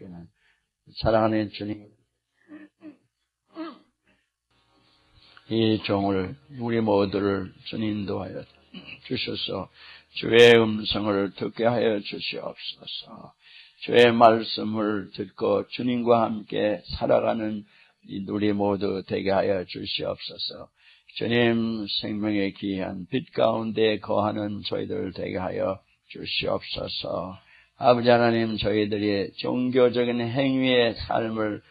기도드리는 사랑하는 주님, 이 종을 우리 모두를 주님 인도하여 주셔서 주의 음성을 듣게 하여 주시옵소서. 주의 말씀을 듣고 주님과 함께 살아가는 우리 모두 되게 하여 주시옵소서. 주님 생명의 귀한 빛 가운데 거하는 저희들 되게 하여 주시옵소서. 아버지 하나님, 저희들이 종교적인 행위의 삶을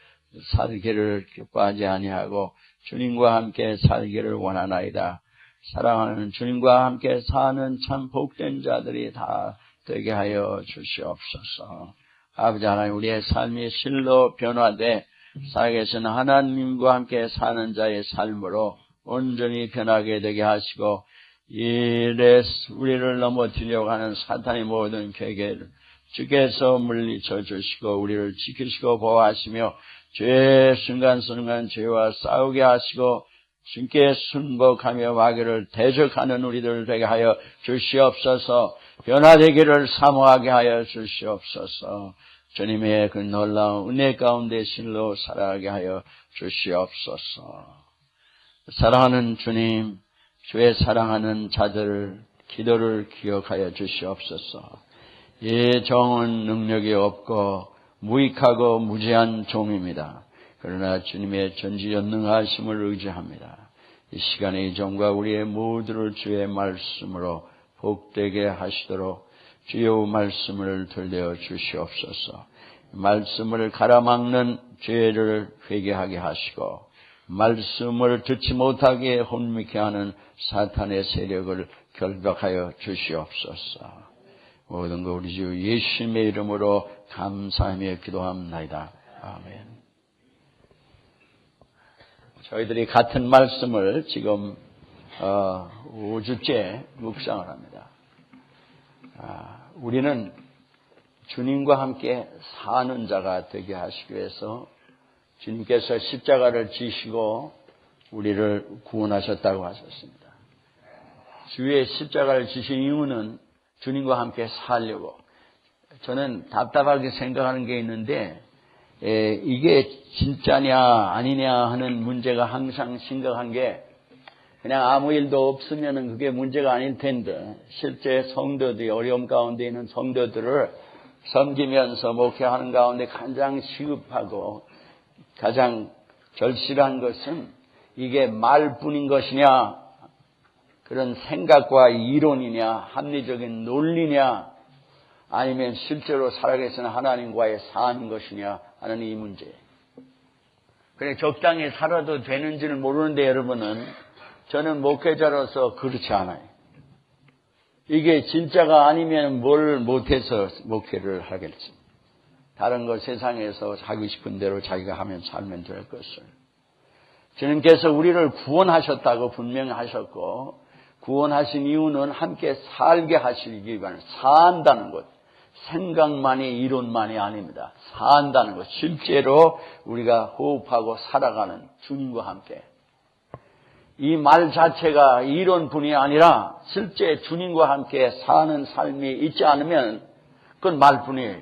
살기를 기뻐하지 아니하고 주님과 함께 살기를 원하나이다. 사랑하는 주님과 함께 사는 참 복된 자들이 다 되게 하여 주시옵소서. 아버지 하나님, 우리의 삶이 실로 변화돼 살아계신 하나님과 함께 사는 자의 삶으로 온전히 변하게 되게 하시고, 이래 우리를 넘어뜨리려고 하는 사탄의 모든 계계를 주께서 물리쳐 주시고 우리를 지키시고 보호하시며 죄의 순간순간 죄와 싸우게 하시고 주께 순복하며 마귀를 대적하는 우리들 되게 하여 주시옵소서. 변화되기를 사모하게 하여 주시옵소서. 주님의 그 놀라운 은혜 가운데 실로 살아가게 하여 주시옵소서. 사랑하는 주님, 주의 사랑하는 자들 기도를 기억하여 주시옵소서. 이 종은 능력이 없고 무익하고 무지한 종입니다. 그러나 주님의 전지전능하심을 의지합니다. 이 시간에 이 종과 우리의 모두를 주의 말씀으로 복되게 하시도록 주의 말씀을 들려 주시옵소서. 말씀을 가라막는 죄를 회개하게 하시고 말씀을 듣지 못하게 혼미케 하는 사탄의 세력을 결박하여 주시옵소서. 모든 것 우리 주 예수님의 이름으로 감사하며 기도합니다. 아멘. 저희들이 같은 말씀을 지금 5주째 묵상을 합니다. 우리는 주님과 함께 사는 자가 되게 하시기 위해서 주님께서 십자가를 지시고 우리를 구원하셨다고 하셨습니다. 주의 십자가를 지신 이유는 주님과 함께 살려고. 저는 답답하게 생각하는 게 있는데 이게 진짜냐 아니냐 하는 문제가 항상 심각한 게, 그냥 아무 일도 없으면 그게 문제가 아닐 텐데 실제 성도들이 어려움 가운데 있는 성도들을 섬기면서 목회하는 가운데 가장 시급하고 가장 절실한 것은 이게 말뿐인 것이냐, 그런 생각과 이론이냐, 합리적인 논리냐, 아니면 실제로 살아계신 하나님과의 사는 것이냐 하는 이 문제. 그래, 적당히 살아도 되는지는 모르는데 여러분은, 저는 목회자로서 그렇지 않아요. 이게 진짜가 아니면 뭘 못해서 목회를 하겠지. 다른 걸 세상에서 하고 싶은 대로 자기가 하면 살면 될 것을. 주님께서 우리를 구원하셨다고 분명히 하셨고, 구원하신 이유는 함께 살게 하시기 위한 산다는 것. 생각만이 이론만이 아닙니다. 산다는 것. 실제로 우리가 호흡하고 살아가는 주님과 함께. 이 말 자체가 이론뿐이 아니라 실제 주님과 함께 사는 삶이 있지 않으면 그건 말뿐이에요.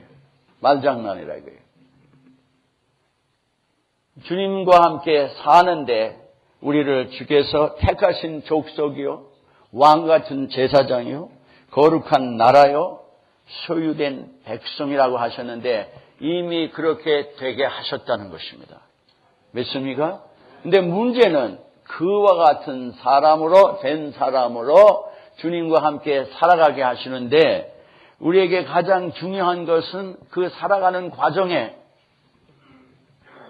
말장난이라 이거예요. 주님과 함께 사는데 우리를 주께서 택하신 족속이요, 왕같은 제사장이요, 거룩한 나라요, 소유된 백성이라고 하셨는데 이미 그렇게 되게 하셨다는 것입니다. 믿습니까? 근데 문제는 그와 같은 사람으로 된 사람으로 주님과 함께 살아가게 하시는데, 우리에게 가장 중요한 것은 그 살아가는 과정에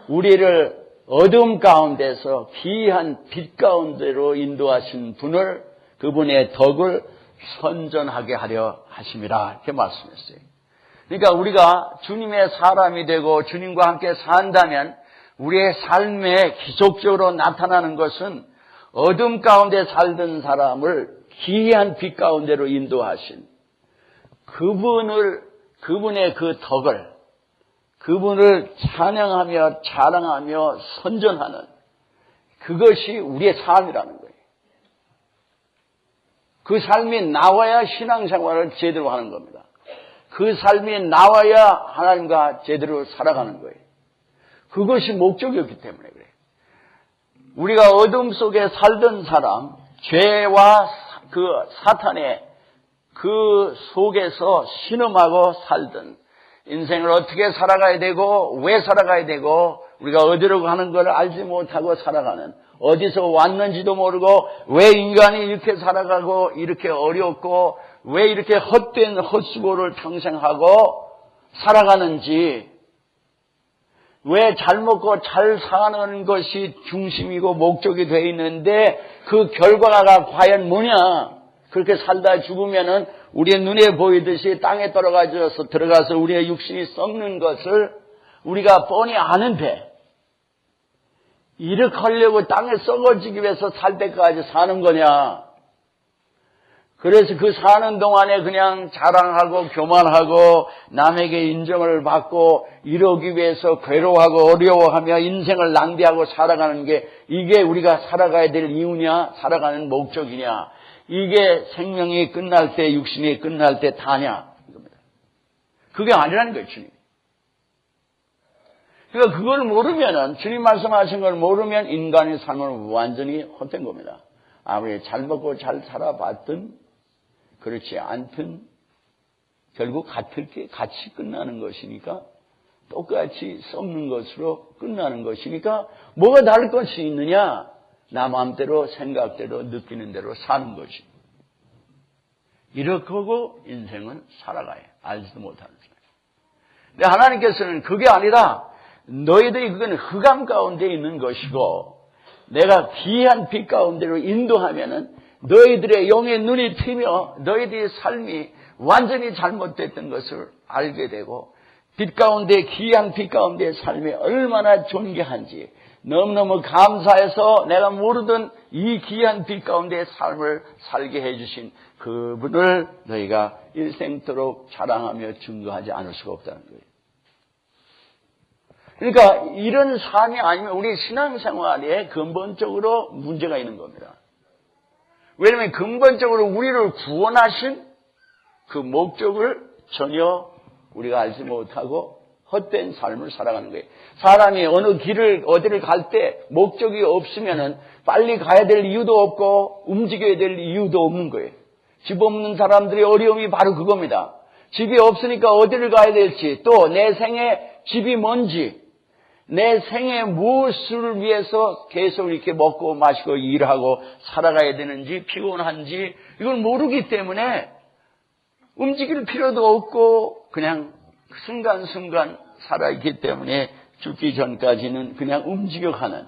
우리를 어둠 가운데서 귀한 빛 가운데로 인도하신 분을, 그분의 덕을 선전하게 하려 하심이라, 이렇게 말씀했어요. 그러니까 우리가 주님의 사람이 되고 주님과 함께 산다면 우리의 삶에 기적적으로 나타나는 것은 어둠 가운데 살던 사람을 기이한 빛 가운데로 인도하신 그분의 그 덕을, 그분을 찬양하며 자랑하며 선전하는 그것이 우리의 삶이라는 거예요. 그 삶이 나와야 신앙생활을 제대로 하는 겁니다. 그 삶이 나와야 하나님과 제대로 살아가는 거예요. 그것이 목적이었기 때문에 그래요. 우리가 어둠 속에 살던 사람, 죄와 그 사탄의 그 속에서 신음하고 살던 인생을 어떻게 살아가야 되고 왜 살아가야 되고 우리가 어디로 가는 걸 알지 못하고 살아가는, 어디서 왔는지도 모르고 왜 인간이 이렇게 살아가고 이렇게 어렵고 왜 이렇게 헛된 헛수고를 평생 하고 살아가는지, 왜 잘 먹고 잘 사는 것이 중심이고 목적이 되어 있는데 그 결과가 과연 뭐냐. 그렇게 살다 죽으면은 우리의 눈에 보이듯이 땅에 들어가서 우리의 육신이 썩는 것을 우리가 뻔히 아는데 이렇게 하려고 땅에 썩어지기 위해서 살 때까지 사는 거냐. 그래서 그 사는 동안에 그냥 자랑하고 교만하고 남에게 인정을 받고 이러기 위해서 괴로워하고 어려워하며 인생을 낭비하고 살아가는 게 이게 우리가 살아가야 될 이유냐, 살아가는 목적이냐, 이게 생명이 끝날 때, 육신이 끝날 때 다냐, 이겁니다. 그게 아니라는 거예요, 주님. 그러니까 그걸 모르면은, 주님 말씀하신 걸 모르면 인간의 삶은 완전히 헛된 겁니다. 아무리 잘 먹고 잘 살아봤든 그렇지 않든 결국 같이 끝나는 것이니까, 똑같이 썩는 것으로 끝나는 것이니까 뭐가 다를 것이 있느냐? 나 마음대로 생각대로 느끼는 대로 사는 것이. 이렇게 하고 인생은 살아가요. 알지도 못하는 사람. 근데 하나님께서는 그게 아니라 너희들이 그건 흑암 가운데 있는 것이고 내가 귀한 빛 가운데로 인도하면은 너희들의 영의 눈이 트이며 너희들의 삶이 완전히 잘못됐던 것을 알게 되고 빛 가운데, 귀한 빛 가운데의 삶이 얼마나 존귀한지 너무너무 감사해서 내가 모르던 이 귀한 빛 가운데의 삶을 살게 해주신 그분을 너희가 일생토록 자랑하며 증거하지 않을 수가 없다는 거예요. 그러니까 이런 삶이 아니면 우리 신앙생활에 근본적으로 문제가 있는 겁니다. 왜냐하면 근본적으로 우리를 구원하신 그 목적을 전혀 우리가 알지 못하고 헛된 삶을 살아가는 거예요. 사람이 어느 길을 어디를 갈 때 목적이 없으면은 빨리 가야 될 이유도 없고 움직여야 될 이유도 없는 거예요. 집 없는 사람들의 어려움이 바로 그겁니다. 집이 없으니까 어디를 가야 될지, 또 내 생에 집이 뭔지, 내 생에 무엇을 위해서 계속 이렇게 먹고 마시고 일하고 살아가야 되는지, 피곤한지 이걸 모르기 때문에 움직일 필요도 없고 그냥 순간순간 살아있기 때문에 죽기 전까지는 그냥 움직여가는,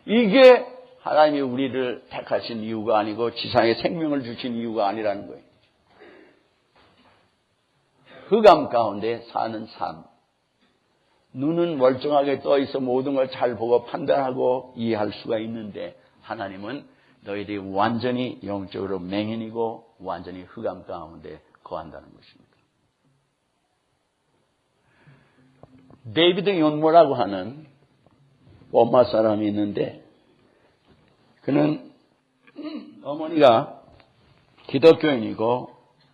이게 하나님이 우리를 택하신 이유가 아니고 지상에 생명을 주신 이유가 아니라는 거예요. 흑암 가운데 사는 삶. 눈은 멀쩡하게 떠 있어 모든 걸 잘 보고 판단하고 이해할 수가 있는데 하나님은 너희들이 완전히 영적으로 맹인이고 완전히 흑암 가운데 거한다는 것입니다. 데이비드 윤모라고 하는 엄마 사람이 있는데 그는 어머니가 기독교인이고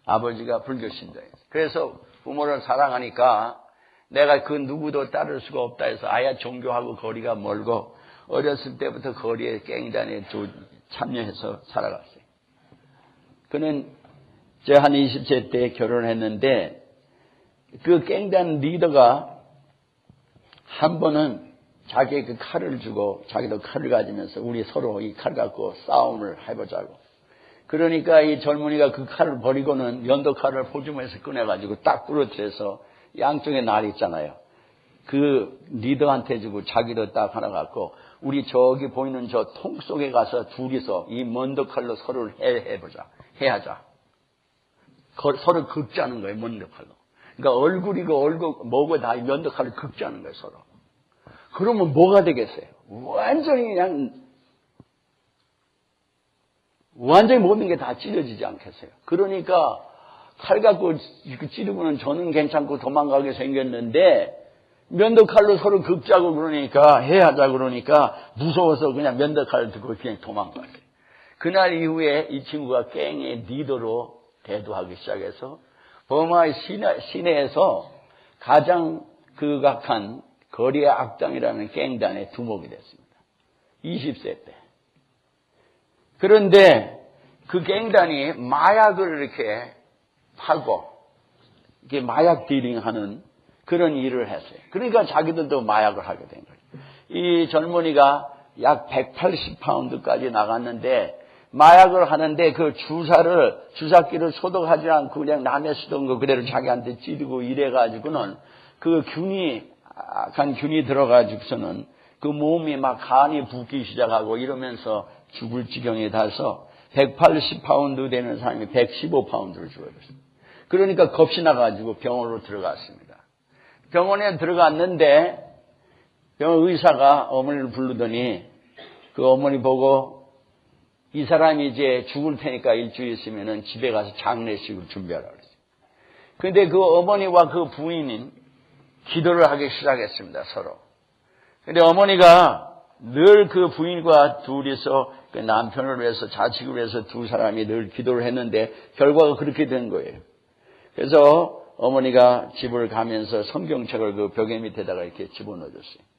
아버지가 불교신자예요. 그래서 부모를 사랑하니까 내가 그 누구도 따를 수가 없다 해서 아예 종교하고 거리가 멀고 어렸을 때부터 거리에 깽단에 참여해서 살아갔어요. 그는 제가 한 20세 때 결혼했는데 그 깽단 리더가 한 번은 자기의 그 칼을 주고 자기도 칼을 가지면서 우리 서로 이 칼 갖고 싸움을 해보자고. 그러니까 이 젊은이가 그 칼을 버리고는 면도칼을 포주머니에서 꺼내가지고 딱 부러뜨려서 양쪽에 날 있잖아요. 그 리더한테 주고 자기도 딱 하나 갖고 우리 저기 보이는 저 통 속에 가서 둘이서 이 면도칼로 서로를 해하자. 서로 긁자는 거예요, 면도칼로. 그러니까 얼굴이고 얼굴, 뭐고 다 면도칼을 긁자는 거예요, 서로. 그러면 뭐가 되겠어요? 완전히 모든 게 다 찢어지지 않겠어요? 그러니까 칼 갖고 찌르고는 저는 괜찮고 도망가게 생겼는데 면도칼로 서로 긁자고 그러니까 해하자 그러니까 무서워서 그냥 면도칼을 들고 그냥 도망갔어요. 그날 이후에 이 친구가 깽의 리더로 대도하기 시작해서 버마의 시내에서 가장 극악한 거리의 악당이라는 갱단의 두목이 됐습니다. 20세 때. 그런데 그 갱단이 마약을 이렇게 파고 이게 마약 딜링하는 그런 일을 했어요. 그러니까 자기들도 마약을 하게 된 거예요. 이 젊은이가 약 180파운드까지 나갔는데 마약을 하는데 그 주사기를 소독하지 않고 그냥 남의 쓰던 거 그대로 자기한테 찌르고 이래가지고는 그 악한 균이 들어가지고서는 그 몸이 막 간이 붓기 시작하고 이러면서 죽을 지경에 닿아서 180파운드 되는 사람이 115파운드를 죽어버렸습니다. 그러니까 겁이 나가지고 병원으로 들어갔습니다. 병원에 들어갔는데 병원 의사가 어머니를 부르더니 그 어머니 보고 이 사람이 이제 죽을 테니까 일주일 있으면은 집에 가서 장례식을 준비하라 그랬어요. 그런데 그 어머니와 그 부인인 기도를 하기 시작했습니다, 서로. 그런데 어머니가 늘 그 부인과 둘이서 그 남편을 위해서 자식을 위해서 두 사람이 늘 기도를 했는데 결과가 그렇게 된 거예요. 그래서 어머니가 집을 가면서 성경책을 그 벽에 밑에다가 이렇게 집어넣어줬어요.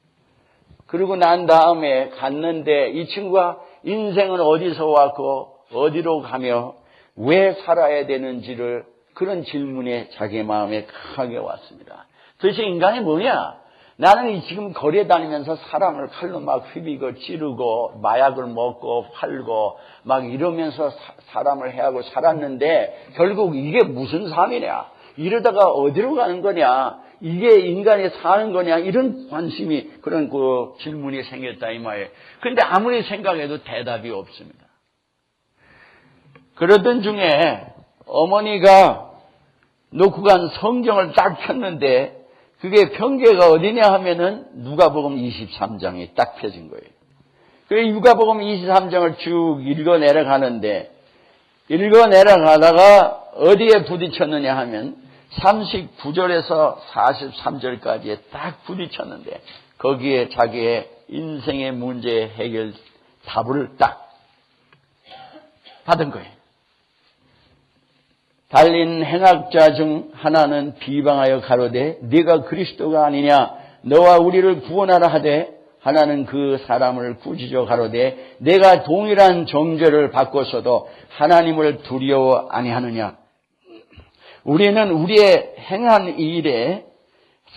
그러고 난 다음에 갔는데 이 친구가 인생은 어디서 왔고 어디로 가며 왜 살아야 되는지를 그런 질문에 자기 마음에 강하게 왔습니다. 도대체 인간이 뭐냐? 나는 지금 거리에 다니면서 사람을 칼로 막 휘비고 찌르고 마약을 먹고 팔고 막 이러면서 사람을 해하고 살았는데 결국 이게 무슨 삶이냐? 이러다가 어디로 가는 거냐? 이게 인간이 사는 거냐? 이런 관심이 그런 그 질문이 생겼다 이 말이에요. 그런데 아무리 생각해도 대답이 없습니다. 그러던 중에 어머니가 놓고 간 성경을 딱 폈는데 그게 편개가 어디냐 하면은 누가복음 23장이 딱 펴진 거예요. 그래서 누가복음 23장을 쭉 읽어 내려가는데 읽어 내려가다가 어디에 부딪혔느냐 하면 39절에서 43절까지에 딱 부딪혔는데 거기에 자기의 인생의 문제 해결 답을 딱 받은 거예요. 달린 행악자 중 하나는 비방하여 가로되 네가 그리스도가 아니냐 너와 우리를 구원하라 하되 하나는 그 사람을 꾸짖어 가로되 내가 동일한 정죄를 받고서도 하나님을 두려워 아니하느냐. 우리는 우리의 행한 일에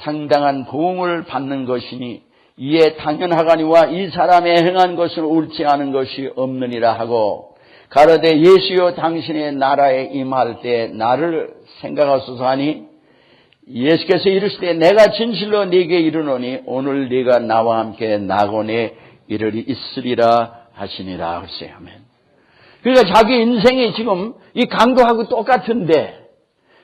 상당한 보응을 받는 것이니 이에 당연하거니와 이 사람의 행한 것은 옳지 않은 것이 없느니라 하고 가로되 예수여 당신의 나라에 임할 때 나를 생각하소서 하니 예수께서 이르시되 내가 진실로 네게 이르노니 오늘 네가 나와 함께 낙원에 이르리 있으리라 하시니라. 글쎄 아멘. 그러니까 자기 인생이 지금 이 강도하고 똑같은데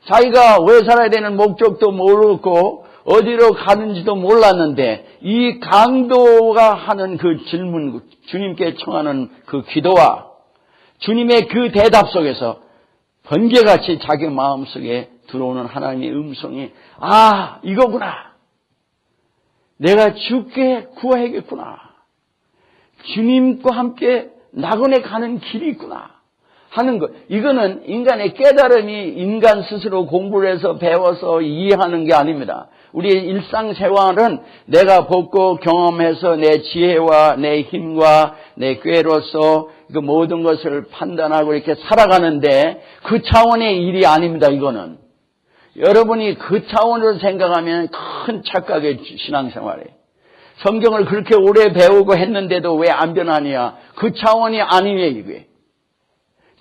자기가 왜 살아야 되는 목적도 모르고 어디로 가는지도 몰랐는데 이 강도가 하는 그 질문, 주님께 청하는 그 기도와 주님의 그 대답 속에서 번개같이 자기 마음속에 들어오는 하나님의 음성이 이거구나. 내가 주께 구해야겠구나. 주님과 함께 낙원에 가는 길이 있구나 하는 것. 이거는 인간의 깨달음이 인간 스스로 공부를 해서 배워서 이해하는 게 아닙니다. 우리의 일상생활은 내가 벗고 경험해서 내 지혜와 내 힘과 내 꾀로서 그 모든 것을 판단하고 이렇게 살아가는데 그 차원의 일이 아닙니다. 이거는 여러분이 그 차원으로 생각하면 큰 착각의 신앙생활이에요. 성경을 그렇게 오래 배우고 했는데도 왜 안 변하냐? 그 차원이 아니에요. 이게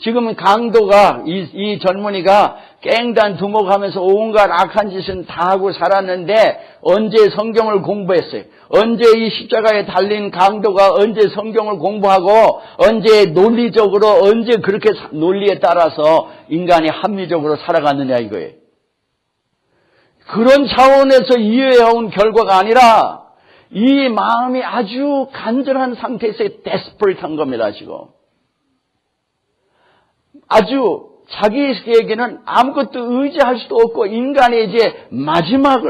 지금 강도가 이 젊은이가 깽단 두목하면서 온갖 악한 짓은 다 하고 살았는데 언제 성경을 공부했어요? 언제 이 십자가에 달린 강도가 언제 성경을 공부하고 언제 논리적으로 언제 그렇게 논리에 따라서 인간이 합리적으로 살아갔느냐 이거예요. 그런 차원에서 이해해온 결과가 아니라 이 마음이 아주 간절한 상태에서 데스퍼레이트한 겁니다. 지금 아주 자기에게는 아무것도 의지할 수도 없고 인간의 이제 마지막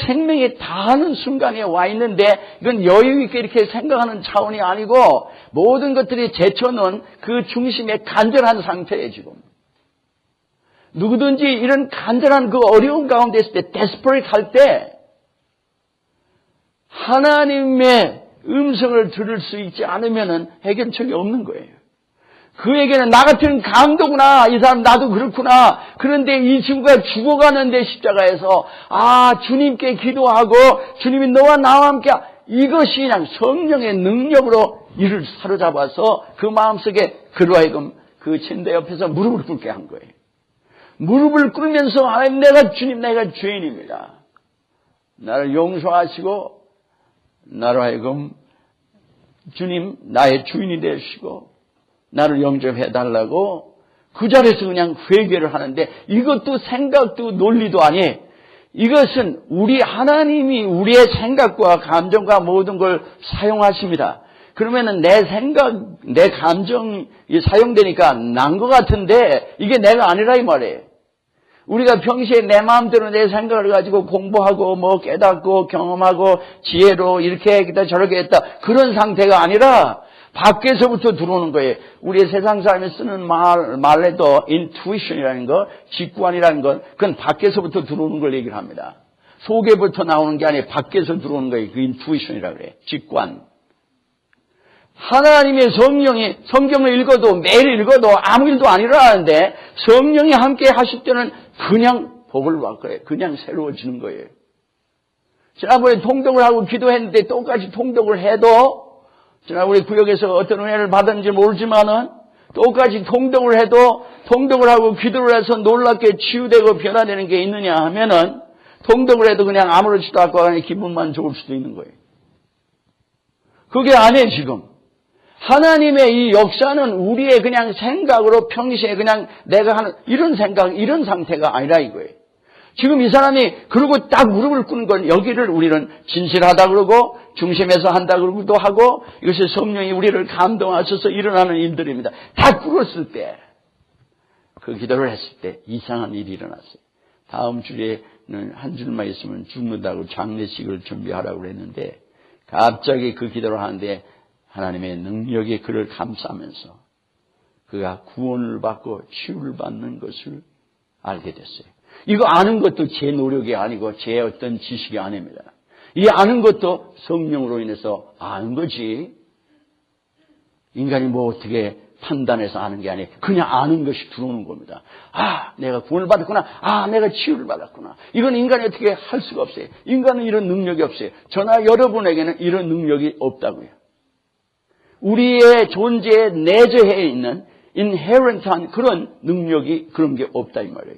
생명에 다하는 순간에 와 있는데 이건 여유 있게 이렇게 생각하는 차원이 아니고 모든 것들이 제쳐놓은 그 중심에 간절한 상태예요. 지금 누구든지 이런 간절한 그 어려운 가운데 있을 때, desperate 할 때, 하나님의 음성을 들을 수 있지 않으면 해결책이 없는 거예요. 그에게는 나 같은 강도구나. 이 사람 나도 그렇구나. 그런데 이 친구가 죽어가는데 십자가에서 주님께 기도하고 주님이 너와 나와 함께 이것이 그냥 성령의 능력으로 이를 사로잡아서 그 마음속에 그로 하여금 그 침대 옆에서 무릎을 꿇게 한 거예요. 무릎을 꿇으면서 하나님 내가 죄인입니다. 나를 용서하시고 나로 하여금 주님 나의 주인이 되시고 나를 영접해달라고 그 자리에서 그냥 회개를 하는데 이것도 생각도 논리도 아니에요. 이것은 우리 하나님이 우리의 생각과 감정과 모든 걸 사용하십니다. 그러면은 내 생각, 내 감정이 사용되니까 난 것 같은데 이게 내가 아니라 이 말이에요. 우리가 평소에 내 마음대로 내 생각을 가지고 공부하고 뭐 깨닫고 경험하고 지혜로 이렇게 했다 저렇게 했다 그런 상태가 아니라 밖에서부터 들어오는 거예요. 우리의 세상 사람이 쓰는 말에도 intuition이라는 거, 직관이라는 건 그건 밖에서부터 들어오는 걸 얘기를 합니다. 속에부터 나오는 게 아니라 밖에서 들어오는 거예요. 그 intuition이라고 그래요. 직관. 하나님의 성령이 성경을 읽어도 매일 읽어도 아무 일도 안 일어나는데 성령이 함께 하실 때는 그냥 복을 받고요. 그냥 새로워지는 거예요. 지난번에 통독을 하고 기도했는데 똑같이 통독을 해도 지난 우리 구역에서 어떤 은혜를 받았는지 모르지만은 똑같이 통독을 해도 통독을 하고 기도를 해서 놀랍게 치유되고 변화되는 게 있느냐 하면은 통독을 해도 그냥 아무렇지도 않고 그냥 기분만 좋을 수도 있는 거예요. 그게 아니에요 지금. 하나님의 이 역사는 우리의 그냥 생각으로 평시에 그냥 내가 하는 이런 생각, 이런 상태가 아니라 이거예요. 지금 이 사람이 그러고 딱 무릎을 꿇는 건 여기를 우리는 진실하다 그러고 중심에서 한다 그러고도 하고 이것이 성령이 우리를 감동하셔서 일어나는 일들입니다. 다 꿇었을 때, 그 기도를 했을 때 이상한 일이 일어났어요. 다음 주에는 한 줄만 있으면 죽는다고 장례식을 준비하라고 그랬는데 갑자기 그 기도를 하는데 하나님의 능력이 그를 감싸면서 그가 구원을 받고 치유를 받는 것을 알게 됐어요. 이거 아는 것도 제 노력이 아니고 제 어떤 지식이 아닙니다. 이 아는 것도 성령으로 인해서 아는 거지. 인간이 뭐 어떻게 판단해서 아는 게 아니에요. 그냥 아는 것이 들어오는 겁니다. 내가 구원을 받았구나. 내가 치유를 받았구나. 이건 인간이 어떻게 할 수가 없어요. 인간은 이런 능력이 없어요. 저나 여러분에게는 이런 능력이 없다고요. 우리의 존재에 내재해 있는 inherent한 그런 능력이 그런 게 없다 이 말이에요.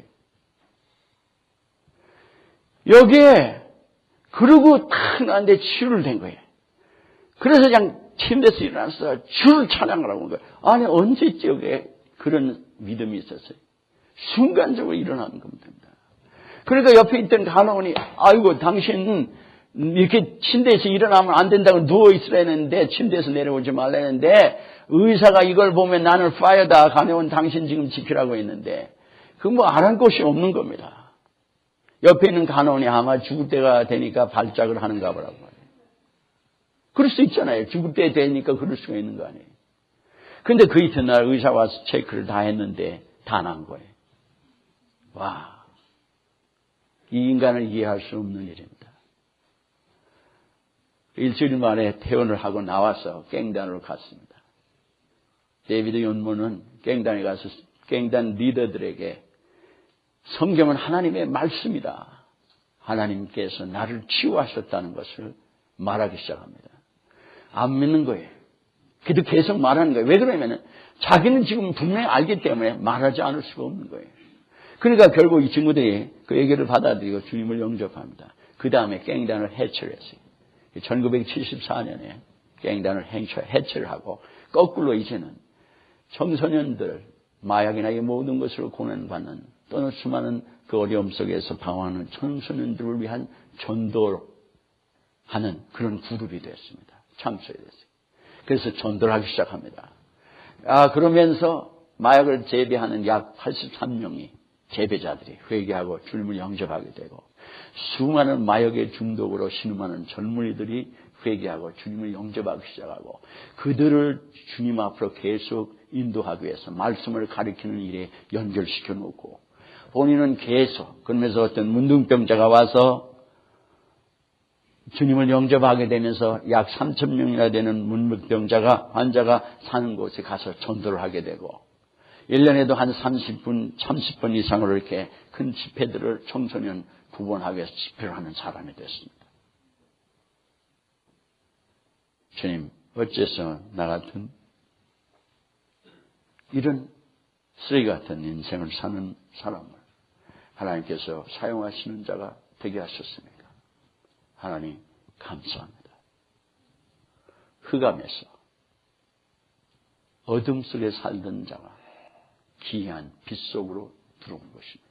여기에 그러고 탁 나는데 치유를 된 거예요. 그래서 그냥 침대에서 일어나서 주를 찬양하라고 한 거예요. 아니 언제적에 그런 믿음이 있었어요. 순간적으로 일어나는 겁니다. 그러니까 옆에 있던 간호원이 아이고 당신 이렇게 침대에서 일어나면 안 된다고 누워있으라 했는데 침대에서 내려오지 말라 했는데 의사가 이걸 보면 나는 파이어다. 간호원 당신 지금 지키라고 했는데 그 뭐 안 한 곳이 없는 겁니다. 옆에 있는 간호원이 아마 죽을 때가 되니까 발작을 하는가 보라고 말해요. 그럴 수 있잖아요. 죽을 때 되니까 그럴 수가 있는 거 아니에요. 근데 그 이튿날 의사 와서 체크를 다 했는데 다 난 거예요. 와, 이 인간을 이해할 수 없는 일입니다. 일주일 만에 퇴원을 하고 나와서 깽단으로 갔습니다. 데이비드 연모는 깽단에 가서 깽단 리더들에게 성경은 하나님의 말씀이다. 하나님께서 나를 치유하셨다는 것을 말하기 시작합니다. 안 믿는 거예요. 그래도 계속 말하는 거예요. 왜 그러냐면 자기는 지금 분명히 알기 때문에 말하지 않을 수가 없는 거예요. 그러니까 결국 이 친구들이 그 얘기를 받아들이고 주님을 영접합니다. 그 다음에 깽단을 해체를 했어요. 1974년에 깽단을 해체를 하고 거꾸로 이제는 청소년들, 마약이나 이 모든 것으로 고난받는 또는 수많은 그 어려움 속에서 방황하는 청소년들을 위한 전도하는 그런 그룹이 됐습니다. 창설이 됐어요. 그래서 전도를 하기 시작합니다. 그러면서 마약을 재배하는 약 83명이 재배자들이 회개하고 주님을 영접하게 되고 수많은 마약의 중독으로 신음하는 젊은이들이 회개하고 주님을 영접하기 시작하고 그들을 주님 앞으로 계속 인도하기 위해서 말씀을 가리키는 일에 연결시켜 놓고 본인은 계속 그러면서 어떤 문둥병자가 와서 주님을 영접하게 되면서 약 3,000명이나 되는 문둥병자가 환자가 사는 곳에 가서 전도를 하게 되고 1년에도 한 30번 이상으로 이렇게 큰 집회들을 청소년 구원하기 위해서 집회를 하는 사람이 됐습니다. 주님, 어째서 나 같은 이런 쓰레기 같은 인생을 사는 사람을 하나님께서 사용하시는 자가 되게 하셨습니까? 하나님 감사합니다. 흑암에서 어둠 속에 살던 자가 기이한 빛 속으로 들어온 것입니다.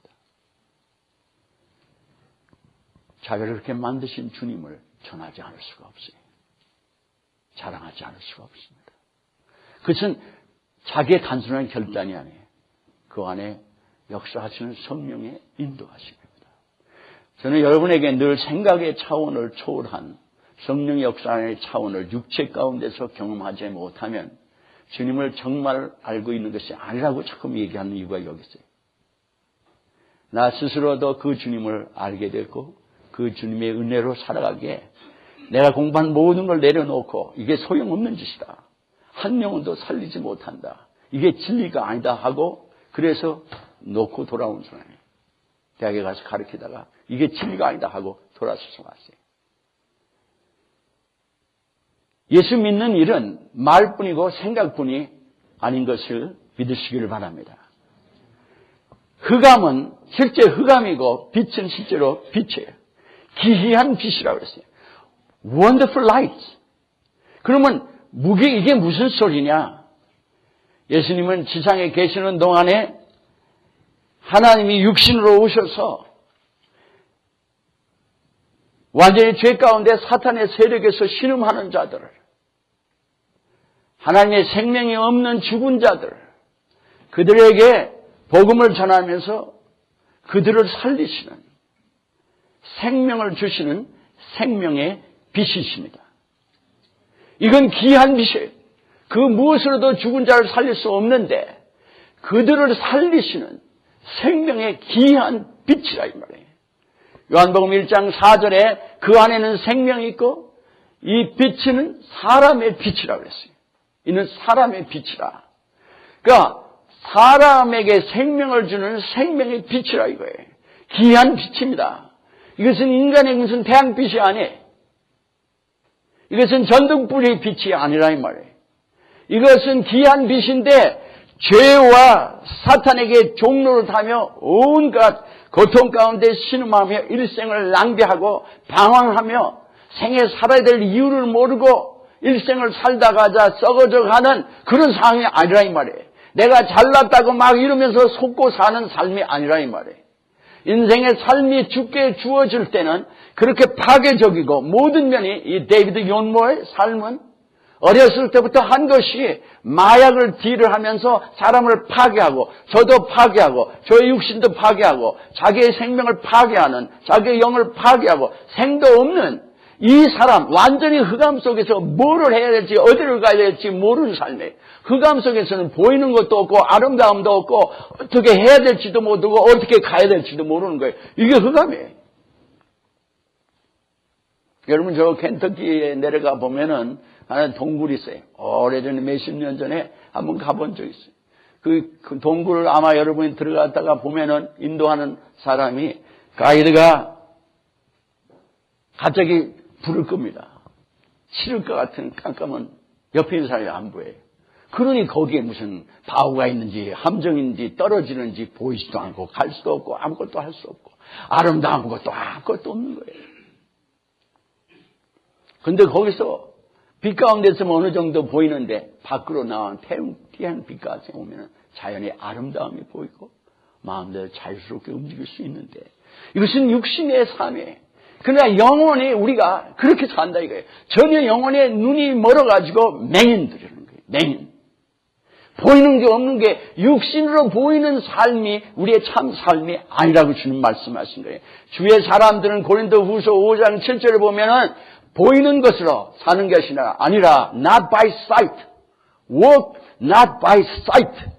자기를 그렇게 만드신 주님을 전하지 않을 수가 없어요. 자랑하지 않을 수가 없습니다. 그것은 자기의 단순한 결단이 아니에요. 그 안에 역사하시는 성령의 인도하심입니다. 저는 여러분에게 늘 생각의 차원을 초월한 성령의 역사의 차원을 육체 가운데서 경험하지 못하면 주님을 정말 알고 있는 것이 아니라고 자꾸 얘기하는 이유가 여기 있어요. 나 스스로도 그 주님을 알게 됐고 그 주님의 은혜로 살아가기에 내가 공부한 모든 걸 내려놓고 이게 소용없는 짓이다. 한 영혼도 살리지 못한다. 이게 진리가 아니다 하고 그래서 놓고 돌아온 사람이에요. 대학에 가서 가르치다가 이게 진리가 아니다 하고 돌아서서 왔어요. 예수 믿는 일은 말뿐이고 생각뿐이 아닌 것을 믿으시기를 바랍니다. 흑암은 실제 흑암이고 빛은 실제로 빛이에요. 기이한 빛이라고 그랬어요. Wonderful light. 그러면 이게 무슨 소리냐? 예수님은 지상에 계시는 동안에 하나님이 육신으로 오셔서 완전히 죄 가운데 사탄의 세력에서 신음하는 자들을, 하나님의 생명이 없는 죽은 자들, 그들에게 복음을 전하면서 그들을 살리시는, 생명을 주시는 생명의 빛이십니다. 이건 귀한 빛이에요. 그 무엇으로도 죽은 자를 살릴 수 없는데 그들을 살리시는 생명의 귀한 빛이라 이 말이에요. 요한복음 1장 4절에 그 안에는 생명이 있고 이 빛은 사람의 빛이라고 그랬어요. 이는 사람의 빛이라. 그러니까 사람에게 생명을 주는 생명의 빛이라 이거예요. 귀한 빛입니다. 이것은 인간의 무슨 태양빛이 아니에요. 이것은 전등불의 빛이 아니라 이 말이에요. 이것은 귀한 빛인데 죄와 사탄에게 종로를 타며 온갖 고통 가운데 신음하며 일생을 낭비하고 방황하며 생에 살아야 될 이유를 모르고 일생을 살다가 썩어져 가는 그런 상황이 아니라 이 말이에요. 내가 잘났다고 막 이러면서 속고 사는 삶이 아니라 이 말이에요. 인생의 삶이 죽게 주어질 때는 그렇게 파괴적이고 모든 면이 이 데이비드 욘모의 삶은 어렸을 때부터 한 것이 마약을 딜을 하면서 사람을 파괴하고 저도 파괴하고 저의 육신도 파괴하고 자기의 생명을 파괴하는 자기의 영을 파괴하고 생도 없는 이 사람 완전히 흑암 속에서 뭐를 해야 될지 어디를 가야 될지 모르는 삶이에요. 흑암 속에서는 보이는 것도 없고 아름다움도 없고 어떻게 해야 될지도 모르고 어떻게 가야 될지도 모르는 거예요. 이게 흑암이에요. 여러분 저 켄터키에 내려가 보면은 하나 동굴이 있어요. 오래전에 몇십 년 전에 한번 가본 적이 있어요. 그 동굴을 아마 여러분이 들어갔다가 보면은 인도하는 사람이 가이드가 갑자기 불을 끕니다. 치를 것 같은 깜깜한 옆에 있는 사람이 안 보여요. 그러니 거기에 무슨 바우가 있는지 함정인지 떨어지는지 보이지도 않고 갈 수도 없고 아무것도 할 수 없고 아름다운 것도 아무것도 없는 거예요. 근데 거기서 빛 가운데서 어느 정도 보이는데 밖으로 나온 태양 빛까지 오면 자연의 아름다움이 보이고 마음대로 자유스럽게 움직일 수 있는데 이것은 육신의 삶이에요. 그러나 영혼이 우리가 그렇게 산다 이거예요. 전혀 영혼의 눈이 멀어가지고 맹인들이라는 거예요. 맹인. 보이는 게 없는 게 육신으로 보이는 삶이 우리의 참 삶이 아니라고 주님 말씀하신 거예요. 주의 사람들은 고린도후서 5장 7절을 보면은 보이는 것으로 사는 것이 아니라 not by sight, walk not by sight.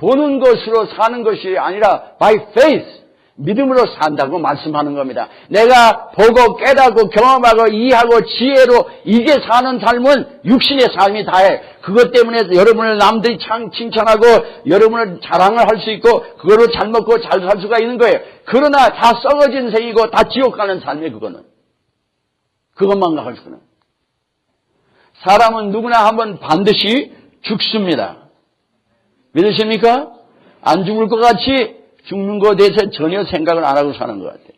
보는 것으로 사는 것이 아니라 by faith, 믿음으로 산다고 말씀하는 겁니다. 내가 보고 깨닫고 경험하고 이해하고 지혜로 이게 사는 삶은 육신의 삶이 다해. 그것 때문에 여러분을 남들이 칭찬하고 여러분을 자랑을 할 수 있고 그거로 잘 먹고 잘 살 수가 있는 거예요. 그러나 다 썩어진 생이고 다 지옥 가는 삶이에요. 그거는. 그것만 가지고는. 사람은 누구나 한번 반드시 죽습니다. 믿으십니까? 안 죽을 것 같이 죽는 것에 대해서 전혀 생각을 안 하고 사는 것 같아요.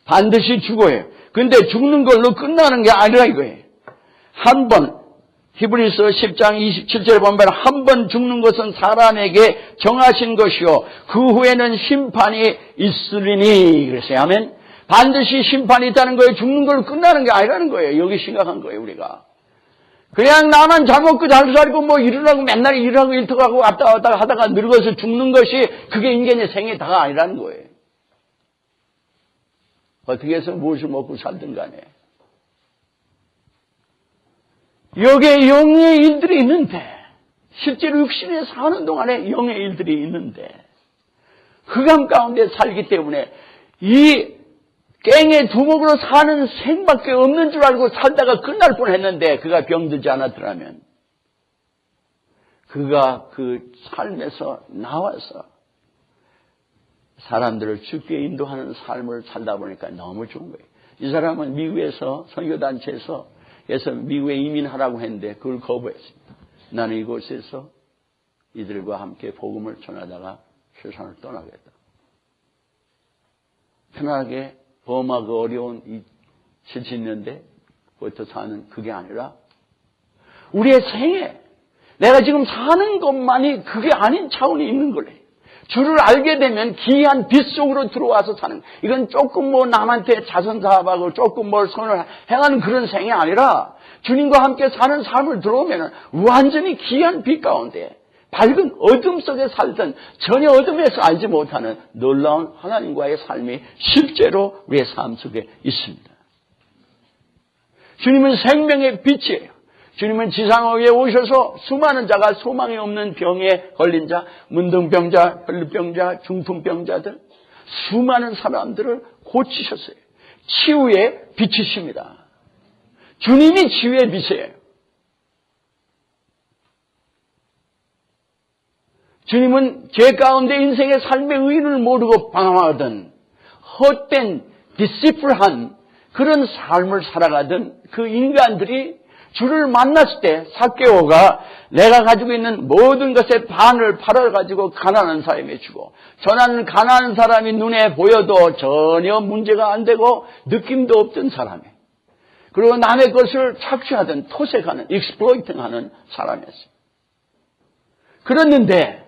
반드시 죽어요. 근데 죽는 걸로 끝나는 게 아니라 이거예요. 한 번, 히브리서 10장 27절에 보면 한 번 죽는 것은 사람에게 정하신 것이요. 그 후에는 심판이 있으리니. 그랬어요. 아멘. 반드시 심판이 있다는 거예요. 죽는 걸로 끝나는 게 아니라는 거예요. 여기 심각한 거예요, 우리가. 그냥 나만 잘 먹고 잘 살고 뭐 일하고 맨날 일하고 일터가고 왔다 갔다 하다가 늙어서 죽는 것이 그게 인간의 생애 다가 아니라는 거예요. 어떻게 해서 무엇을 먹고 살든 간에. 여기에 영의 일들이 있는데 실제로 육신에 사는 동안에 영의 일들이 있는데 흑암 가운데 살기 때문에 이 깽의 두목으로 사는 생밖에 없는 줄 알고 살다가 끝날 뻔했는데 그가 병들지 않았더라면 그가 그 삶에서 나와서 사람들을 죽게 인도하는 삶을 살다 보니까 너무 좋은 거예요. 이 사람은 미국에서 선교단체에서 미국에 이민하라고 했는데 그걸 거부했습니다. 나는 이곳에서 이들과 함께 복음을 전하다가 세상을 떠나겠다. 편하게 범하고 어려운 이 70년대부터 사는 그게 아니라 우리의 생애, 내가 지금 사는 것만이 그게 아닌 차원이 있는 거래요. 주를 알게 되면 기이한 빛 속으로 들어와서 사는, 이건 조금 뭐 남한테 자선사업하고 조금 뭘 선을 행하는 그런 생이 아니라 주님과 함께 사는 삶을 들어오면 완전히 기이한 빛 가운데 밝은 어둠 속에 살던 전혀 어둠에서 알지 못하는 놀라운 하나님과의 삶이 실제로 우리의 삶 속에 있습니다. 주님은 생명의 빛이에요. 주님은 지상 위에 오셔서 수많은 자가 소망이 없는 병에 걸린 자, 문둥병자, 혈루병자, 중풍병자들 수많은 사람들을 고치셨어요. 치유의 빛이십니다. 주님이 치유의 빛이에요. 주님은 죄 가운데 인생의 삶의 의의를 모르고 방황하던 헛된 디시플한 그런 삶을 살아가던 그 인간들이 주를 만났을 때 삭개오가 내가 가지고 있는 모든 것의 반을 팔아가지고 가난한 사람에게 주고 저는 가난한 사람이 눈에 보여도 전혀 문제가 안 되고 느낌도 없던 사람이에요. 그리고 남의 것을 착취하던 토색하는 익스플로이팅하는 사람이었어요. 그랬는데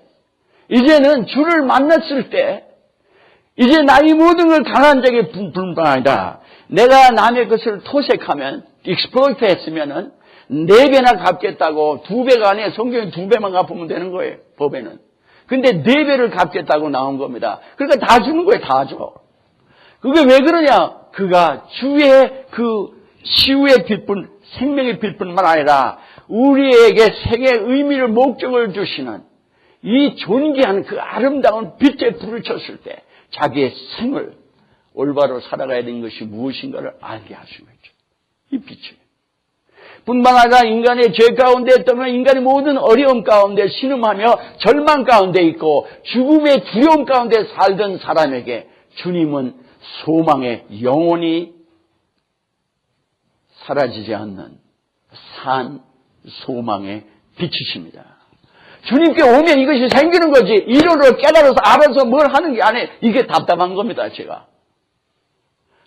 이제는 주를 만났을 때 이제 나의 모든 걸 가난한 자에게 분방하다. 내가 남의 것을 토색하면 익스플로이트 했으면은 4배나 갚겠다고 2배가 아니에요. 성경에 2배만 갚으면 되는 거예요. 법에는. 근데 4배를 갚겠다고 나온 겁니다. 그러니까 다 주는 거예요. 다 줘. 그게 왜 그러냐? 그가 주의 그 치유의 빛뿐 생명의 빛뿐만 아니라 우리에게 생의 의미를 목적을 주시는 이 존귀한 그 아름다운 빛에 불을 쳤을 때 자기의 생을 올바로 살아가야 되는 것이 무엇인가를 알게 하신 거죠. 이 빛이에요. 뿐만 아니라 인간의 죄 가운데 떠나 인간의 모든 어려움 가운데 신음하며 절망 가운데 있고 죽음의 두려움 가운데 살던 사람에게 주님은 소망의 영원히 사라지지 않는 산 소망의 빛이십니다. 주님께 오면 이것이 생기는 거지 이론을 깨달아서 알아서 뭘 하는 게 아니에요. 이게 답답한 겁니다. 제가.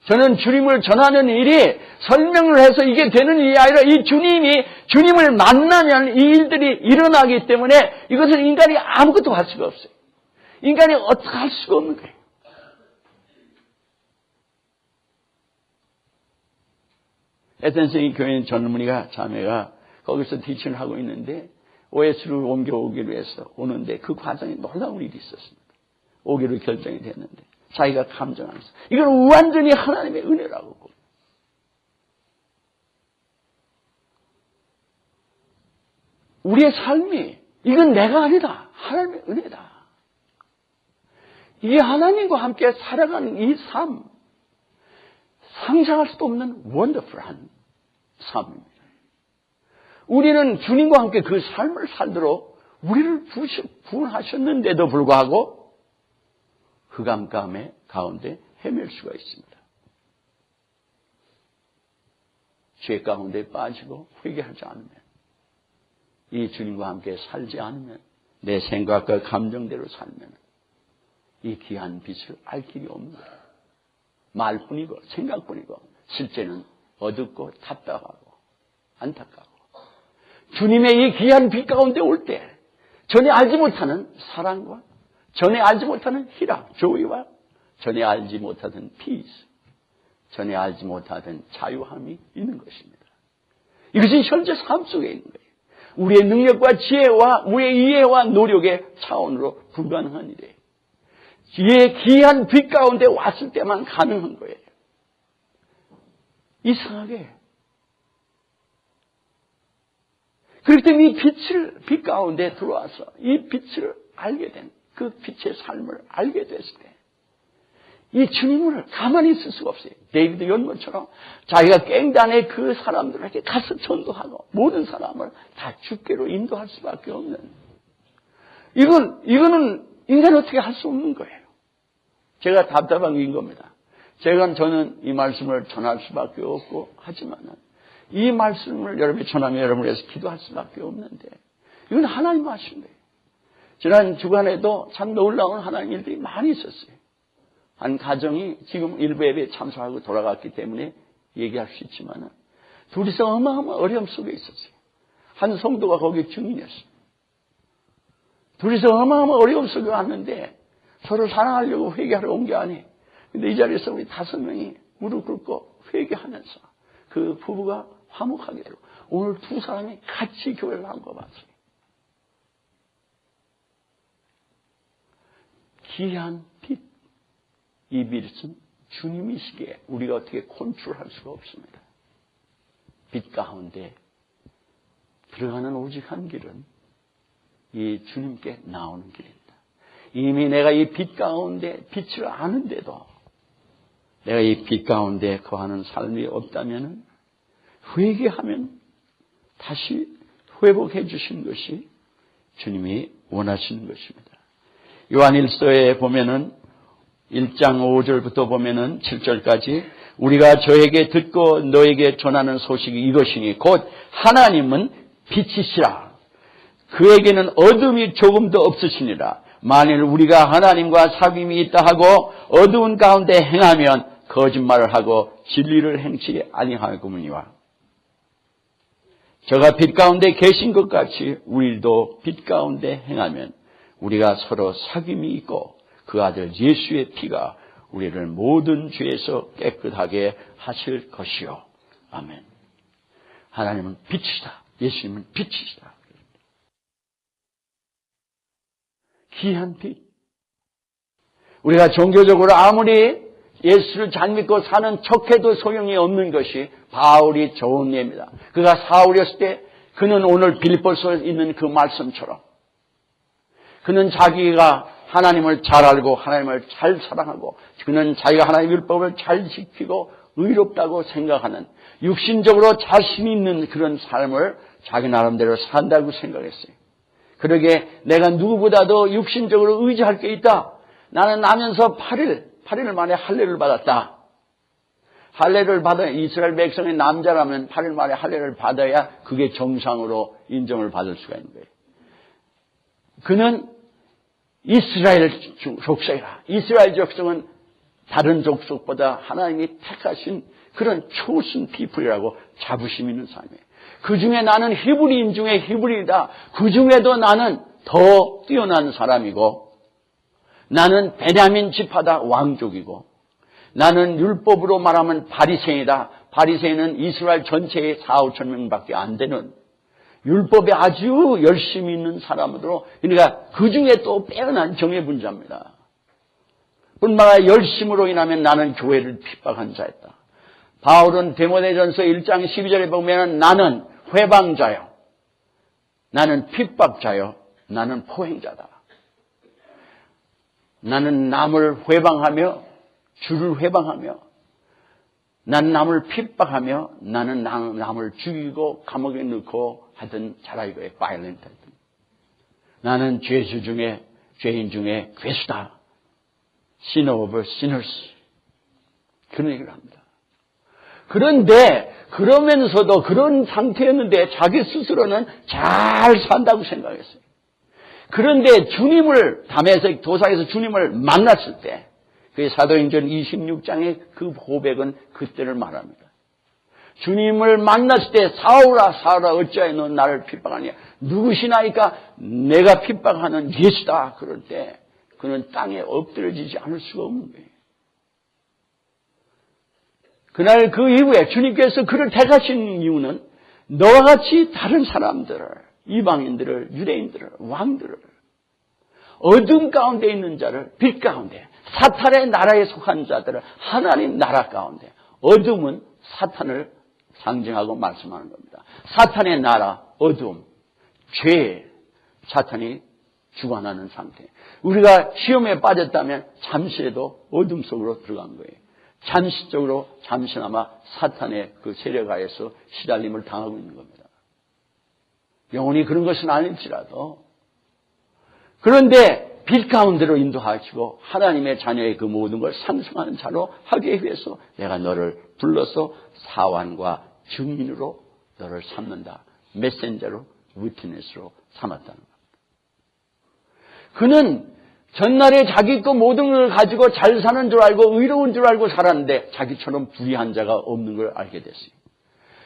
저는 주님을 전하는 일이 설명을 해서 이게 되는 일이 아니라 이 주님을 만나면 이 일들이 일어나기 때문에 이것은 인간이 아무것도 할 수가 없어요. 인간이 어떻게 할 수가 없는 거예요. 에덴스의 교회 젊은이가 자매가 거기서 티칭을 하고 있는데 OS를 옮겨오기로 해서 오는데 그 과정에 놀라운 일이 있었습니다. 오기로 결정이 됐는데 자기가 감정하면서 이건 완전히 하나님의 은혜라고. 우리의 삶이 이건 내가 아니다. 하나님의 은혜다. 이 하나님과 함께 살아가는 이 삶, 상상할 수도 없는 원더풀한 삶입니다. 우리는 주님과 함께 그 삶을 살도록 우리를 구원하셨는데도 불구하고 흑암감의 가운데 헤맬 수가 있습니다. 죄 가운데 빠지고 회개하지 않으면, 이 주님과 함께 살지 않으면, 내 생각과 감정대로 살면 이 귀한 빛을 알 길이 없는 거예요. 말뿐이고 생각뿐이고 실제는 어둡고 답답하고 안타까워. 주님의 이 귀한 빛 가운데 올 때 전에 알지 못하는 사랑과 전에 알지 못하는 희락, 조이와 전에 알지 못하던 피스, 전에 알지 못하던 자유함이 있는 것입니다. 이것은 현재 삶 속에 있는 거예요. 우리의 능력과 지혜와 우리의 이해와 노력의 차원으로 불가능한 일이에요. 이 귀한 빛 가운데 왔을 때만 가능한 거예요. 이상하게. 그렇기 때문에 이 빛 가운데 들어와서 이 빛을 알게 된, 그 빛의 삶을 알게 됐을 때 이 주님을 가만히 있을 수가 없어요. 데이비드 연못처럼 자기가 깽단에 그 사람들에게 가서 전도하고 모든 사람을 다 주께로 인도할 수밖에 없는, 이거는 인간이 어떻게 할 수 없는 거예요. 제가 답답한 게 겁니다. 저는 이 말씀을 전할 수밖에 없고, 하지만은 이 말씀을 여러분이 전하면 여러분을 위해서 기도할 수밖에 없는데, 이건 하나님 하신 거예요. 지난 주간에도 참 놀라운 하나님 일들이 많이 있었어요. 한 가정이 지금 일부 예배에 참석하고 돌아갔기 때문에 얘기할 수 있지만은, 둘이서 어마어마한 어려움 속에 있었어요. 한 성도가 거기 증인이었어요. 둘이서 어마어마한 어려움 속에 왔는데 서로 사랑하려고 회개하러 온 게 아니에요. 근데 이 자리에서 우리 5명이 무릎 꿇고 회개하면서 그 부부가 화목하게 되고 오늘 두 사람이 같이 교회를 한 거 봤어요. 귀한 빛. 이 빛은 주님이시기에 우리가 어떻게 컨트롤할 수가 없습니다. 빛 가운데 들어가는 오직 한 길은 이 주님께 나오는 길입니다. 이미 내가 이 빛 가운데 빛을 아는데도 내가 이 빛 가운데 거하는 삶이 없다면 회개하면 다시 회복해 주신 것이 주님이 원하시는 것입니다. 요한일서에 보면은 1장 5절부터 보면은 7절까지 우리가 저에게 듣고 너에게 전하는 소식이 이것이니 곧 하나님은 빛이시라. 그에게는 어둠이 조금도 없으시니라. 만일 우리가 하나님과 사귐이 있다 하고 어두운 가운데 행하면 거짓말을 하고 진리를 행치 아니하고무니와. 저가 빛 가운데 계신 것 같이 우리도 빛 가운데 행하면 우리가 서로 사귐이 있고 그 아들 예수의 피가 우리를 모든 죄에서 깨끗하게 하실 것이요. 아멘. 하나님은 빛이시다. 예수님은 빛이시다. 귀한 빛. 우리가 종교적으로 아무리 예수를 잘 믿고 사는 척해도 소용이 없는 것이 바울이 좋은 예입니다. 그가 사울이었을 때 그는 오늘 빌립보서에 있는 그 말씀처럼 그는 자기가 하나님을 잘 알고 하나님을 잘 사랑하고 그는 자기가 하나님의 율법을 잘 지키고 의롭다고 생각하는 육신적으로 자신 있는 그런 삶을 자기 나름대로 산다고 생각했어요. 그러게 내가 누구보다도 육신적으로 의지할 게 있다. 나는 나면서 8일 만에 할례를 받았다. 할례를 받아야 이스라엘 백성의 남자라면 8일 만에 할례를 받아야 그게 정상으로 인정을 받을 수가 있는 거예요. 그는 이스라엘 족속이라. 이스라엘 족속은 다른 족속보다 하나님이 택하신 그런 chosen people이라고 자부심 있는 삶이에요. 그 중에 나는 히브리인 중에 히브리이다. 그 중에도 나는 더 뛰어난 사람이고 나는 베냐민 지파다 왕족이고 나는 율법으로 말하면 바리새인이다. 바리새인은 이스라엘 전체의 4,5천 명밖에 안 되는 율법에 아주 열심히 있는 사람으로 그러니까 그 중에 또 빼어난 정예분자입니다. 뿐만 아니라 열심으로 인하면 나는 교회를 핍박한 자였다. 바울은 데모데전서 1장 12절에 보면 나는 회방자요. 나는 핍박자요. 나는 포행자다. 나는 남을 회방하며 주를 회방하며 나는 남을 핍박하며 나는 남을 죽이고 감옥에 넣고 하던 자라이거의 바이올렌트 하던 나는 죄수 중에 죄인 중에 괴수다. Sinner over sinners. 그런 얘기를 합니다. 그런데 그러면서도 그런 상태였는데 자기 스스로는 잘 산다고 생각했어요. 그런데 주님을 담에색 도상에서 주님을 만났을 때 그 사도행전 26장의 그 고백은 그때를 말합니다. 주님을 만났을 때 사울아 사울아 어찌하여 너 나를 핍박하냐. 누구시나이까 내가 핍박하는 예수다. 그럴 때 그는 땅에 엎드려지지 않을 수가 없는 거예요. 그날 그 이후에 주님께서 그를 택하신 이유는 너와 같이 다른 사람들을 이방인들을 유대인들을 왕들을 어둠 가운데 있는 자를 빛 가운데 사탄의 나라에 속한 자들을 하나님 나라 가운데 어둠은 사탄을 상징하고 말씀하는 겁니다. 사탄의 나라 어둠 죄 사탄이 주관하는 상태. 우리가 시험에 빠졌다면 잠시라도 어둠 속으로 들어간 거예요. 잠시적으로 잠시나마 사탄의 그 세력하에서 시달림을 당하고 있는 겁니다. 영원히 그런 것은 아닐지라도 그런데 빛 가운데로 인도하시고 하나님의 자녀의 그 모든 걸 상승하는 자로 하기 위해서 내가 너를 불러서 사환과 증인으로 너를 삼는다. 메신저로 위트니스로 삼았다는 겁니다. 그는 전날에 자기 거 모든 걸 가지고 잘 사는 줄 알고 의로운 줄 알고 살았는데 자기처럼 불의한 자가 없는 걸 알게 됐어요.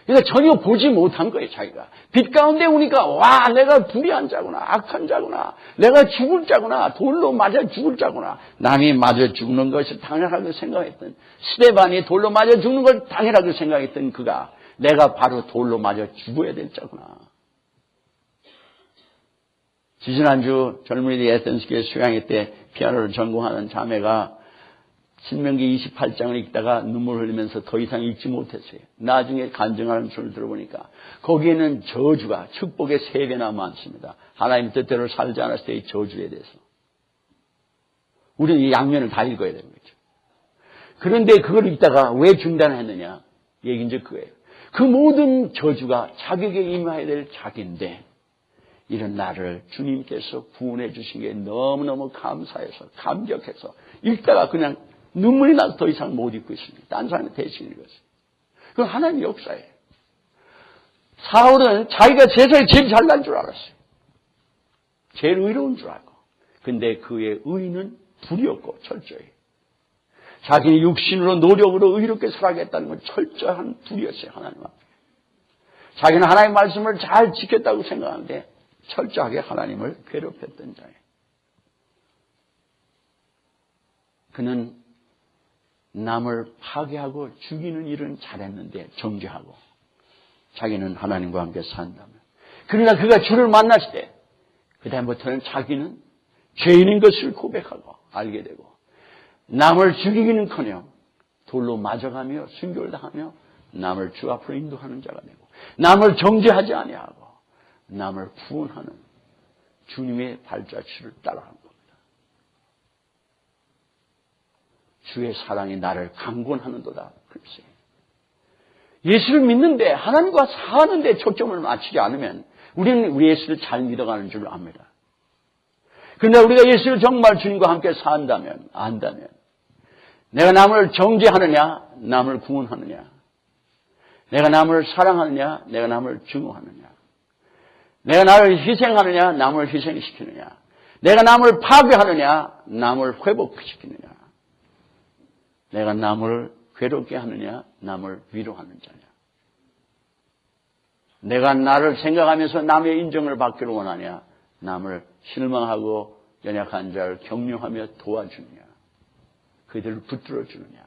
그러니까 전혀 보지 못한 거예요, 자기가. 빛 가운데 오니까, 와, 내가 불의한 자구나, 악한 자구나, 내가 죽을 자구나, 돌로 맞아 죽을 자구나. 남이 맞아 죽는 것을 당연하게 생각했던, 스데반이 돌로 맞아 죽는 걸 당연하게 생각했던 그가, 내가 바로 돌로 맞아 죽어야 될 자구나. 지지난주 젊은이들 에센스교회 수양회 때 피아노를 전공하는 자매가 신명기 28장을 읽다가 눈물 흘리면서 더 이상 읽지 못했어요. 나중에 간증하는 소리를 들어보니까 거기에는 저주가 축복의 3배나 많습니다. 하나님 뜻대로 살지 않았을 때의 저주에 대해서. 우리는 이 양면을 다 읽어야 되는 거죠. 그런데 그걸 읽다가 왜 중단했느냐? 얘기는 이제 그거예요. 그 모든 저주가 자기에게 임해야 될 자기인데 이런 나를 주님께서 구원해 주신 게 너무너무 감사해서 감격해서 읽다가 그냥 눈물이 나서 더 이상 못 읽고 있습니다. 딴 사람이 대신 읽었어요. 그건 하나님의 역사예요. 사울은 자기가 세상에 제일 잘난 줄 알았어요. 제일 의로운 줄 알고. 근데 그의 의는 불이었고 철저히. 자기는 육신으로 노력으로 의롭게 살아가겠다는 건 철저한 불이었어요. 하나님 앞에. 자기는 하나님의 말씀을 잘 지켰다고 생각하는데 철저하게 하나님을 괴롭혔던 자예요. 그는 남을 파괴하고 죽이는 일은 잘했는데 정죄하고 자기는 하나님과 함께 산다면 그러나 그가 주를 만났을 때 그다음부터는 자기는 죄인인 것을 고백하고 알게 되고 남을 죽이기는커녕 돌로 맞아가며 순교를 당하며 남을 주 앞으로 인도하는 자가 되고 남을 정죄하지 아니하고 남을 구원하는 주님의 발자취를 따라간 겁니다. 주의 사랑이 나를 강권하는도다. 그렇지. 예수를 믿는데 하나님과 사는데 초점을 맞추지 않으면 우리는 우리 예수를 잘 믿어가는 줄 압니다. 그런데 우리가 예수를 정말 주님과 함께 안다면 내가 남을 정죄하느냐 남을 구원하느냐 내가 남을 사랑하느냐 내가 남을 증오하느냐 내가 나를 희생하느냐 남을 희생시키느냐 내가 남을 파괴하느냐 남을 회복시키느냐 내가 남을 괴롭게 하느냐 남을 위로하는 자냐 내가 나를 생각하면서 남의 인정을 받기를 원하냐 남을 실망하고 연약한 자를 격려하며 도와주느냐 그들을 붙들어주느냐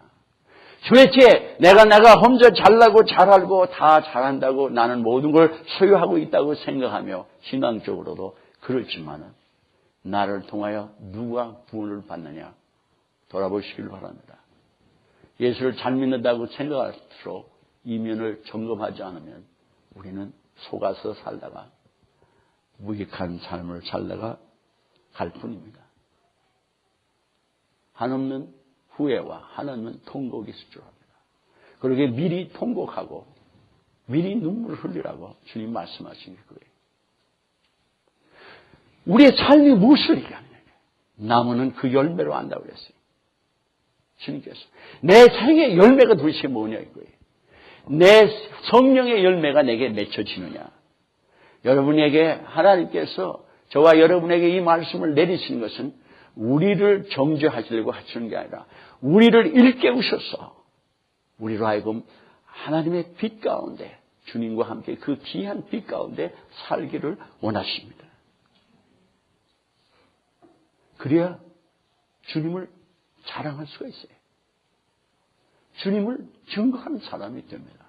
도대체 내가 혼자 잘나고 잘 알고 다 잘한다고 나는 모든 걸 소유하고 있다고 생각하며 신앙적으로도 그렇지만은 나를 통하여 누가 구원을 받느냐 돌아보시길 바랍니다. 예수를 잘 믿는다고 생각할수록 이면을 점검하지 않으면 우리는 속아서 살다가 무익한 삶을 살다가 갈 뿐입니다. 한없는 후회와 한없는 통곡이 있을 줄 압니다. 그러게 미리 통곡하고 미리 눈물을 흘리라고 주님 말씀하신 게 그거예요. 우리의 삶이 무엇을 얘기하느냐. 나무는 그 열매로 안다고 그랬어요. 주님께서. 내 생의 열매가 도대체 뭐냐 이거예요. 내 성령의 열매가 내게 맺혀지느냐. 여러분에게 하나님께서 저와 여러분에게 이 말씀을 내리시는 것은 우리를 정죄하시려고 하시는 게 아니라 우리를 일깨우셔서 우리로 하여금 하나님의 빛 가운데 주님과 함께 그 귀한 빛 가운데 살기를 원하십니다. 그래야 주님을 자랑할 수가 있어요. 주님을 증거하는 사람이 됩니다.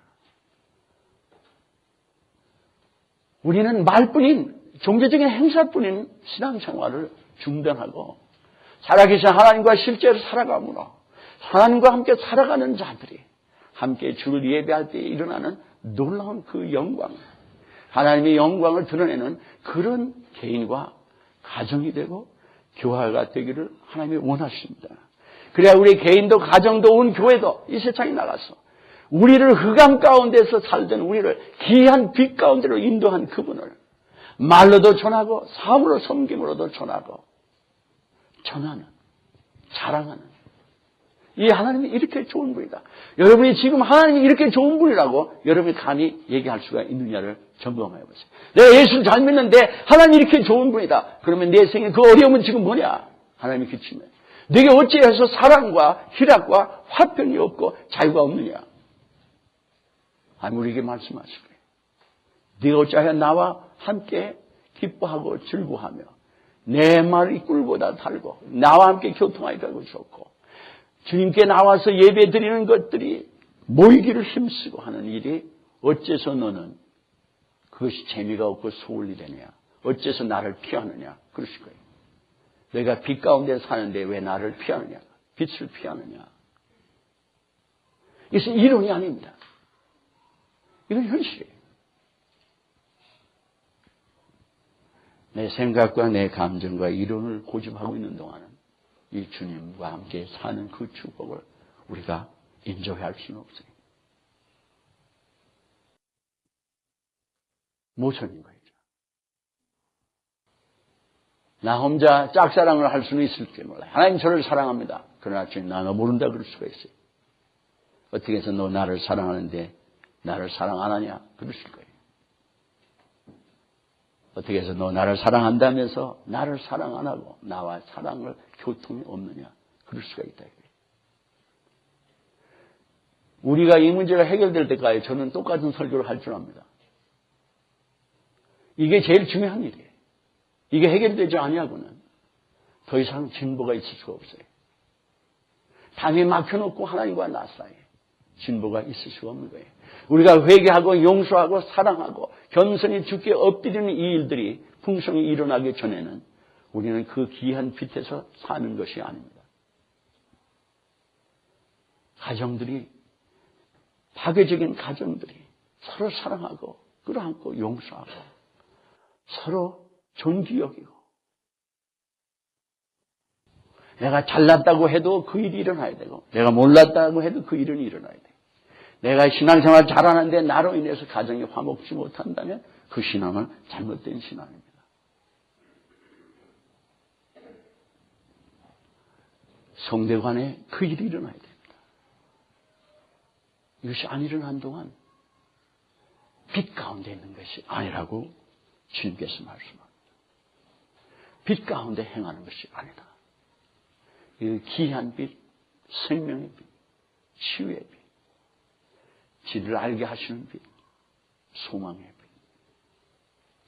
우리는 말뿐인 종교적인 행사뿐인 신앙생활을 중단하고 살아계신 하나님과 실제로 살아감으로 하나님과 함께 살아가는 자들이 함께 주를 예배할 때 일어나는 놀라운 그 영광, 하나님의 영광을 드러내는 그런 개인과 가정이 되고 교회가 되기를 하나님이 원하십니다. 그래야 우리 개인도 가정도 온 교회도 이 세상에 나가서 우리를 흑암 가운데서 살던 우리를 귀한 빛 가운데로 인도한 그분을 말로도 전하고 삶으로 섬김으로도 전하고 전하는, 자랑하는 이 하나님이 이렇게 좋은 분이다. 여러분이 지금 하나님이 이렇게 좋은 분이라고 여러분이 감히 얘기할 수가 있느냐를 점검해 보세요. 내가 예수를 잘 믿는데 하나님이 이렇게 좋은 분이다. 그러면 내 생에 그 어려움은 지금 뭐냐? 하나님이 기침해. 네게 어찌해서 사랑과 희락과 화평이 없고 자유가 없느냐? 하나님 우리에게 말씀하실 거예요. 네가 어찌하여 나와 함께 기뻐하고 즐거워하며 내 말이 꿀보다 달고 나와 함께 교통하기가 좋고 주님께 나와서 예배 드리는 것들이 모이기를 힘쓰고 하는 일이 어째서 너는 그것이 재미가 없고 소홀히 되느냐? 어째서 나를 피하느냐? 그러실 거예요. 너희가 빛 가운데 사는데 왜 나를 피하느냐? 빛을 피하느냐? 이것은 이론이 아닙니다. 이건 현실이에요. 내 생각과 내 감정과 이론을 고집하고 있는 동안은 이 주님과 함께 사는 그 축복을 우리가 인정할 수는 없어요. 모순인 거죠. 나 혼자 짝사랑을 할 수는 있을지 몰라요. 하나님 저를 사랑합니다. 그러나 주님 나가 모른다 그럴 수가 있어요. 어떻게 해서 너 나를 사랑하는데 나를 사랑 안 하냐? 그러실 거예요. 어떻게 해서 너 나를 사랑한다면서 나를 사랑 안 하고 나와 사랑을 교통이 없느냐? 그럴 수가 있다. 우리가 이 문제가 해결될 때까지 저는 똑같은 설교를 할 줄 압니다. 이게 제일 중요한 일이에요. 이게 해결되지 아니하고는 더 이상 진보가 있을 수가 없어요. 담이 막혀놓고 하나님과 나 사이에 진보가 있을 수가 없는 거예요. 우리가 회개하고 용서하고 사랑하고 겸손히 주께 엎드리는 이 일들이 풍성히 일어나기 전에는 우리는 그 귀한 빛에서 사는 것이 아닙니다. 가정들이 파괴적인 가정들이 서로 사랑하고 끌어안고 용서하고 서로 존귀 여기고 내가 잘났다고 해도 그 일이 일어나야 되고 내가 몰랐다고 해도 그 일은 일어나야 돼요. 내가 신앙생활 잘하는데 나로 인해서 가정이 화목지 못한다면 그 신앙은 잘못된 신앙입니다. 성대관에 그 일이 일어나야 됩니다. 이것이 안 일어난 동안 빛 가운데 있는 것이 아니라고 주님께서 말씀합니다. 빛 가운데 행하는 것이 아니다. 이 귀한 빛, 생명의 빛, 치유의 빛, 진리를 알게 하시는 빛, 소망의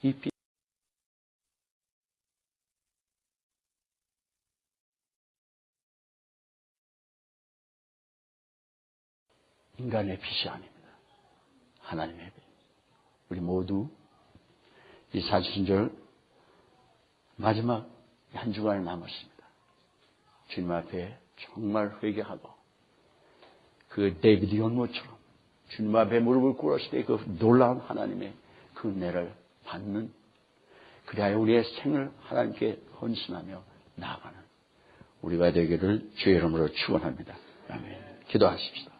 빛. 이 빛. 인간의 빛이 아닙니다. 하나님의 빛. 우리 모두 이 사순절 마지막 한 주간이 남았습니다. 주님 앞에 정말 회개하고 그 데이비드 연못처럼 주님 앞에 무릎을 꿇었을 때 그 놀라운 하나님의 그 은혜를 받는 그리하여 우리의 생을 하나님께 헌신하며 나아가는 우리가 되기를 주의 이름으로 축원합니다. 아멘. 기도하십시다.